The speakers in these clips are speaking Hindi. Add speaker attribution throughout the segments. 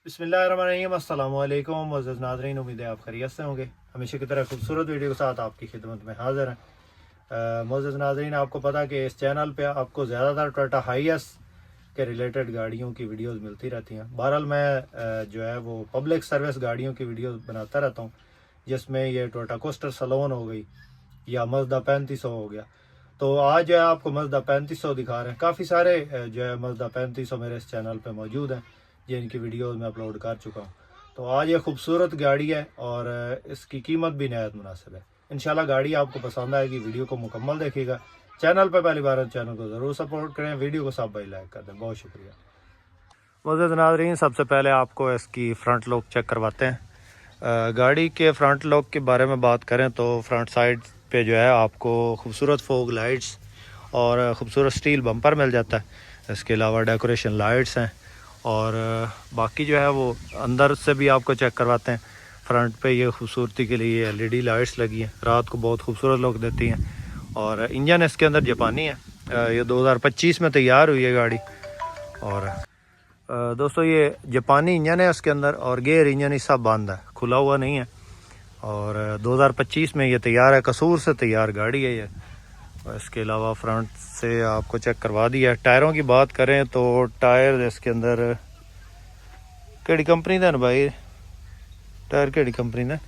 Speaker 1: बिस्मिल्लाहिर्रहमानिर्रहीम, अस्सलाम वालेकुम मुअज़्ज़ज़ नाज़रीन, उम्मीद है आप खैरियत से होंगे। हमेशा की तरह खूबसूरत वीडियो के साथ आपकी खिदमत में हाज़िर हैं। मुअज़्ज़ज़ नाज़रीन, आपको पता है कि इस चैनल पे आपको ज़्यादातर टोयोटा हाइएस के रिलेटेड गाड़ियों की वीडियोस मिलती रहती हैं। बहरहाल मैं जो है वो पब्लिक सर्विस गाड़ियों की वीडियो बनाता रहता हूँ, जिसमें ये टोयोटा कोस्टर सलोन हो गई या मज़दा 3500 हो गया। तो आज जो है आपको मज़दा 3500 दिखा रहे हैं। काफ़ी सारे जो है मज़दा 3500 मेरे इस चैनल पे मौजूद हैं, जिनकी वीडियोस मैं अपलोड कर चुका हूँ। तो आज ये खूबसूरत गाड़ी है और इसकी कीमत भी नहायत मुनासिब है। इंशाल्लाह गाड़ी आपको पसंद आएगी। वीडियो को मुकम्मल देखिएगा। चैनल पर पहली बार चैनल को ज़रूर सपोर्ट करें। वीडियो को सब भाई लाइक कर दें। बहुत शुक्रिया। मुअज़्ज़ज़ नाज़रीन, सबसे पहले आपको इसकी फ़्रंट लुक चेक करवाते हैं। गाड़ी के फ्रंट लुक के बारे में बात करें तो फ्रंट साइड पे जो है आपको खूबसूरत फोग लाइट्स और ख़ूबसूरत स्टील बम्पर मिल जाता है। इसके अलावा डेकोरेशन लाइट्स हैं और बाकी जो है वो अंदर से भी आपको चेक करवाते हैं। फ्रंट पे ये खूबसूरती के लिए एलईडी लाइट्स लगी हैं, रात को बहुत खूबसूरत लुक देती हैं। और इंजन इसके अंदर जापानी है। ये 2025 में तैयार हुई है गाड़ी। और दोस्तों ये जापानी इंजन है इसके अंदर और गेयर इंजन ही सब बंद है, खुला हुआ नहीं है। और 2025 में ये तैयार है, कसूर से तैयार गाड़ी है ये। और इसके अलावा फ्रंट से आपको चेक करवा दिया। टायरों की बात करें तो टायर इसके अंदर केड़ी कंपनी का भाई, टायर केड़ी कंपनी ने?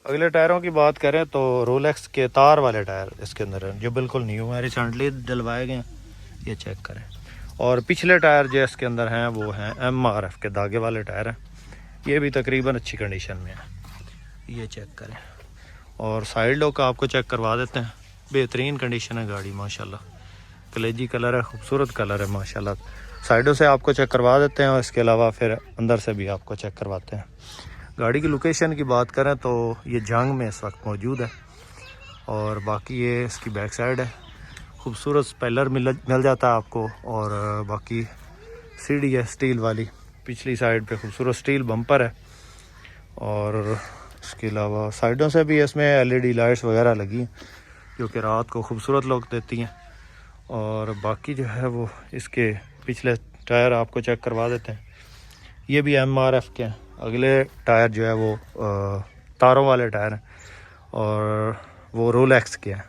Speaker 1: अगले टायरों की बात करें तो रोलेक्स के तार वाले टायर इसके अंदर हैं, जो बिल्कुल न्यू है, रिसेंटली डलवाए गए हैं। ये चेक करें। और पिछले टायर जो इसके अंदर हैं वो हैं MRF के धागे वाले टायर हैं। ये भी तकरीबन अच्छी कंडीशन में है। ये चेक करें। और साइड लुक आपको चेक करवा देते हैं। बेहतरीन कंडीशन है गाड़ी माशाल्लाह। कलेजी कलर है, खूबसूरत कलर है माशाल्लाह। साइडों से आपको चेक करवा देते हैं और इसके अलावा फिर अंदर से भी आपको चेक करवाते हैं। गाड़ी की लोकेशन की बात करें तो ये जंग में इस वक्त मौजूद है। और बाकी ये इसकी बैक साइड है, खूबसूरत स्पेलर मिल जाता है आपको। और बाकी सीढ़ी है स्टील वाली, पिछली साइड पे खूबसूरत स्टील बम्पर है। और इसके अलावा साइडों से भी इसमें LED लाइट्स वगैरह लगी हैं, जो कि रात को खूबसूरत लुक देती हैं। और बाकी जो है वो इसके पिछले टायर आपको चेक करवा देते हैं। ये भी MRF के हैं। अगले टायर जो है वो तारों वाले टायर हैं और वो रोलेक्स के हैं।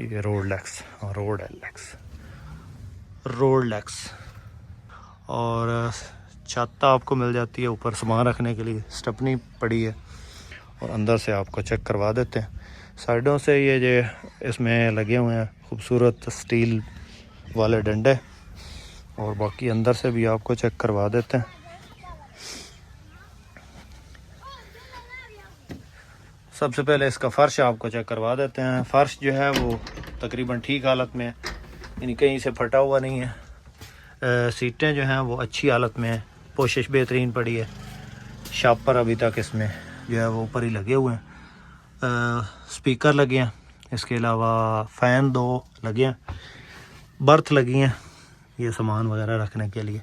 Speaker 1: ये रोलेक्स। और छत आपको मिल जाती है ऊपर सामान रखने के लिए, स्टेपनी पड़ी है। और अंदर से आपको चेक करवा देते हैं। साइडों से ये जो इसमें लगे हुए हैं खूबसूरत स्टील वाले डंडे। और बाकी अंदर से भी आपको चेक करवा देते हैं। सबसे पहले इसका फ़र्श आपको चेक करवा देते हैं। फ़र्श जो है वो तकरीबन ठीक हालत में है, यानी कहीं से फटा हुआ नहीं है। सीटें जो हैं वो अच्छी हालत में है, पोशिश बेहतरीन पड़ी है। शापर अभी तक इसमें जो है वो ऊपर ही लगे हुए हैं। स्पीकर लगे हैं, इसके अलावा फ़ैन 2 लगे हैं, बर्थ लगी हैं ये सामान वगैरह रखने के लिए।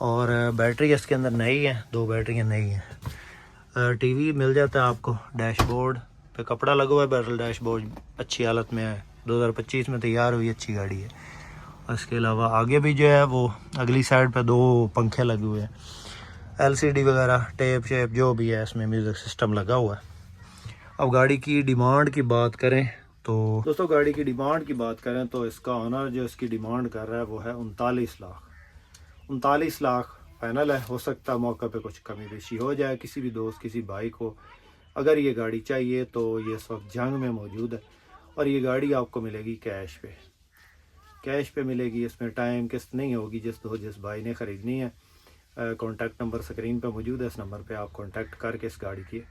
Speaker 1: और बैटरी इसके अंदर नई है, 2 बैटरियाँ नई हैं। टीवी मिल जाता है आपको। डैशबोर्ड पे कपड़ा लगा हुआ है, बैरल डैशबोर्ड अच्छी हालत में है, 2025 में तैयार हुई अच्छी गाड़ी है। और इसके अलावा आगे भी जो है वो अगली साइड पे 2 पंखे लगे हुए हैं। LCD वगैरह टेप शेप जो भी है, इसमें म्यूज़िक सिस्टम लगा हुआ है। अब गाड़ी की डिमांड की बात करें तो दोस्तों, गाड़ी की डिमांड की बात करें तो इसका ऑनर जो इसकी डिमांड कर रहा है वो है 39 लाख। 39 लाख फाइनल है। हो सकता है मौके पे कुछ कमी बेशी हो जाए। किसी भी दोस्त, किसी भाई को अगर ये गाड़ी चाहिए तो ये इस वक्त जंग में मौजूद है। और ये गाड़ी आपको मिलेगी कैश पे मिलेगी। इसमें टाइम किस्त नहीं होगी। जिस भाई ने ख़रीदनी है, कॉन्टैक्ट नंबर स्क्रीन पे मौजूद है। इस नंबर पे आप कॉन्टैक्ट करके इस गाड़ी के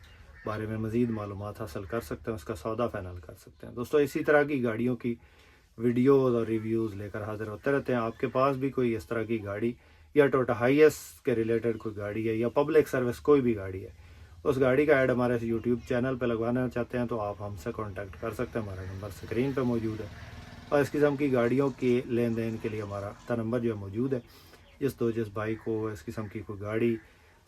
Speaker 1: बारे में मज़ीद मालूमात हासिल कर सकते हैं, उसका सौदा फाइनल कर सकते हैं। दोस्तों, इसी तरह की गाड़ियों की वीडियोज़ और रिव्यूज़ लेकर हाजिर होते रहते हैं। आपके पास भी कोई इस तरह की गाड़ी या टोयोटा हाइएस के रिलेटेड कोई गाड़ी है या पब्लिक सर्विस कोई भी गाड़ी है, उस गाड़ी का ऐड हमारे यूट्यूब चैनल पर लगवाना चाहते हैं तो आप हमसे कांटेक्ट कर सकते हैं। हमारा नंबर स्क्रीन पर मौजूद है। और इस किस्म की गाड़ियों के लेन देन के लिए हमारा नंबर जो है मौजूद है। जिस भाई को इस किस्म की कोई गाड़ी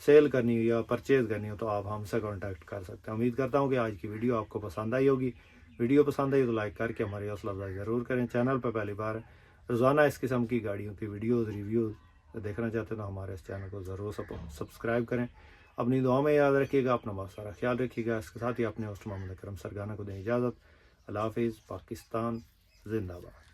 Speaker 1: सेल करनी हो या परचेज़ करनी हो तो आप हमसे कांटेक्ट कर सकते हैं। उम्मीद करता हूँ कि आज की वीडियो आपको पसंद आई होगी। वीडियो पसंद आई तो लाइक करके हमारी हौसला अफजाई ज़रूर करें। चैनल पर पहली बार रोज़ाना इस किस्म की गाड़ियों की वीडियोज़ रिव्यूज़ देखना चाहते हैं तो हमारे इस चैनल को ज़रूर सब्सक्राइब करें। अपनी दुआ में याद रखिएगा, अपना बहुत सारा ख्याल रखिएगा। इसके साथ ही अपने होस्ट मोहम्मद अकरम सरगाना को दें इजाज़त। अल्लाह हाफ़िज़। पाकिस्तान जिंदाबाद।